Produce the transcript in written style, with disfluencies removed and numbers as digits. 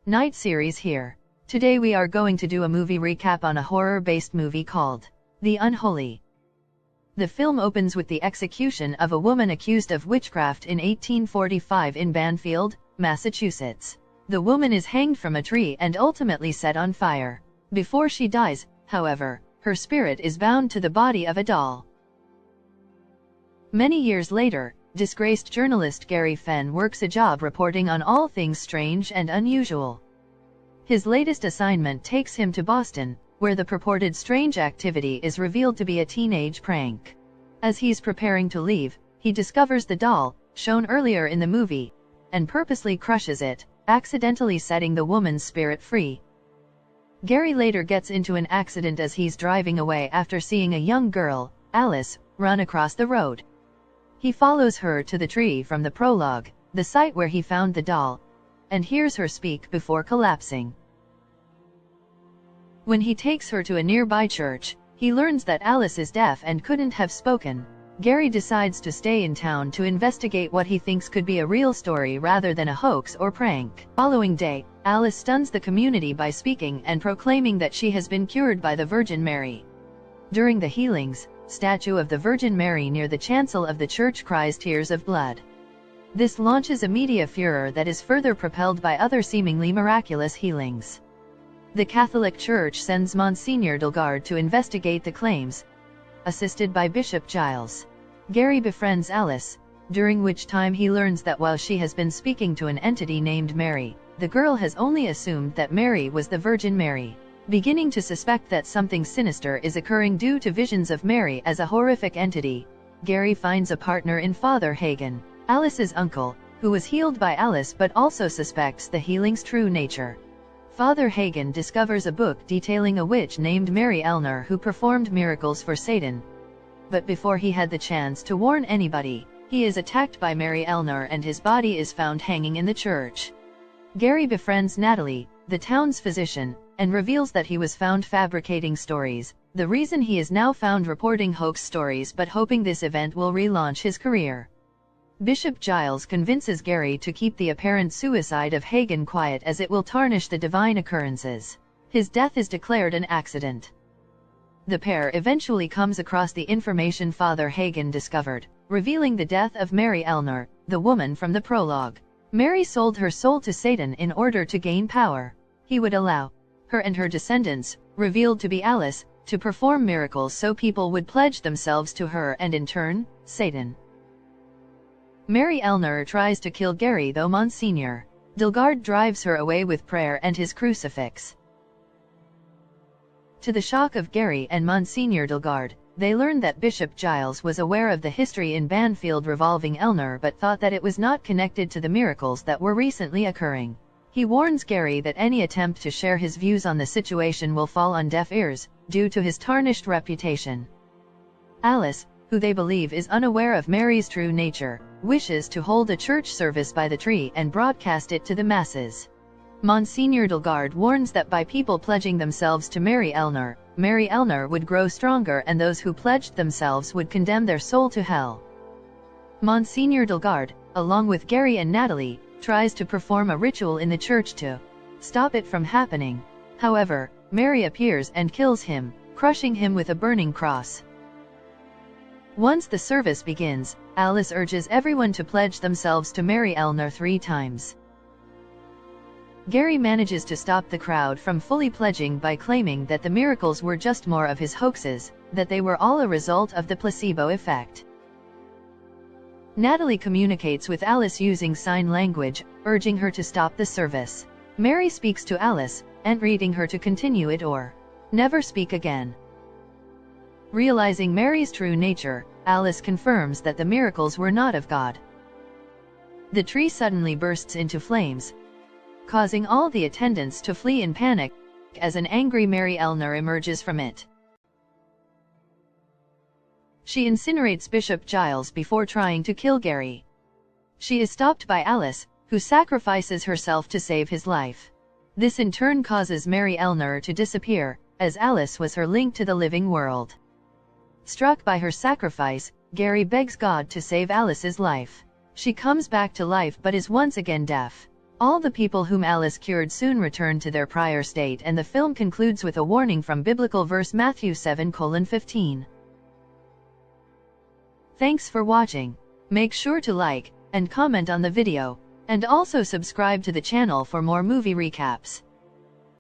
Night series here. Today we are going to do a movie recap on a horror-based movie called The Unholy. The film opens with the execution of a woman accused of witchcraft in 1845 in Banfield, Massachusetts. The woman is hanged from a tree and ultimately set on fire. Before she dies, however, her spirit is bound to the body of a doll. Many years later, disgraced journalist Gary Fenn works a job reporting on all things strange and unusual. His latest assignment takes him to Boston, where the purported strange activity is revealed to be a teenage prank. As he's preparing to leave, he discovers the doll, shown earlier in the movie, and purposely crushes it, accidentally setting the woman's spirit free. Gary later gets into an accident as he's driving away after seeing a young girl, Alice, run across the road. He follows her to the tree from the prologue, the site where he found the doll, and hears her speak before collapsing. When he takes her to a nearby church, he learns that Alice is deaf and couldn't have spoken. Gary decides to stay in town to investigate what he thinks could be a real story rather than a hoax or prank. Following day, Alice stuns the community by speaking and proclaiming that she has been cured by the Virgin Mary. During the healings, statue of the Virgin Mary near the chancel of the church cries tears of blood. This launches a media furor that is further propelled by other seemingly miraculous healings. The Catholic Church sends Monsignor Delgard to investigate the claims, assisted by Bishop Giles. Gary befriends Alice, during which time he learns that while she has been speaking to an entity named Mary, the girl has only assumed that Mary was the Virgin Mary. Beginning to suspect that something sinister is occurring due to visions of Mary as a horrific entity, Gary finds a partner in Father Hagen, Alice's uncle, who was healed by Alice but also suspects the healing's true nature. Father Hagen discovers a book detailing a witch named Mary Elner who performed miracles for Satan. But before he had the chance to warn anybody, he is attacked by Mary Elner and his body is found hanging in the church. Gary befriends Natalie, the town's physician, and reveals that he was found fabricating stories, the reason he is now found reporting hoax stories but hoping this event will relaunch his career. Bishop Giles convinces Gary to keep the apparent suicide of Hagen quiet as it will tarnish the divine occurrences. His death is declared an accident. The pair eventually comes across the information Father Hagen discovered, revealing the death of Mary Elner, the woman from the prologue. Mary sold her soul to Satan in order to gain power. He would allow her and her descendants, revealed to be Alice, to perform miracles so people would pledge themselves to her and in turn, Satan. Mary Elner tries to kill Gary though Monsignor Delgard drives her away with prayer and his crucifix. To the shock of Gary and Monsignor Delgard, they learn that Bishop Giles was aware of the history in Banfield revolving Elner but thought that it was not connected to the miracles that were recently occurring. He warns Gary that any attempt to share his views on the situation will fall on deaf ears, due to his tarnished reputation. Alice, who they believe is unaware of Mary's true nature, wishes to hold a church service by the tree and broadcast it to the masses. Monsignor Delgard warns that by people pledging themselves to Mary Elner would grow stronger and those who pledged themselves would condemn their soul to hell. Monsignor Delgard, along with Gary and Natalie, tries to perform a ritual in the church to stop it from happening. However, Mary appears and kills him, crushing him with a burning cross. Once the service begins, Alice urges everyone to pledge themselves to Mary Elner 3 times. Gary manages to stop the crowd from fully pledging by claiming that the miracles were just more of his hoaxes, that they were all a result of the placebo effect. Natalie communicates with Alice using sign language, urging her to stop the service. Mary speaks to Alice, entreating her to continue it or never speak again. Realizing Mary's true nature, Alice confirms that the miracles were not of God. The tree suddenly bursts into flames, causing all the attendants to flee in panic, as an angry Mary Elner emerges from it. She incinerates Bishop Giles before trying to kill Gary. She is stopped by Alice, who sacrifices herself to save his life. This in turn causes Mary Elner to disappear, as Alice was her link to the living world. Struck by her sacrifice, Gary begs God to save Alice's life. She comes back to life but is once again deaf. All the people whom Alice cured soon return to their prior state, and the film concludes with a warning from biblical verse Matthew 7:15. Thanks for watching. Make sure to like and comment on the video, and also subscribe to the channel for more movie recaps.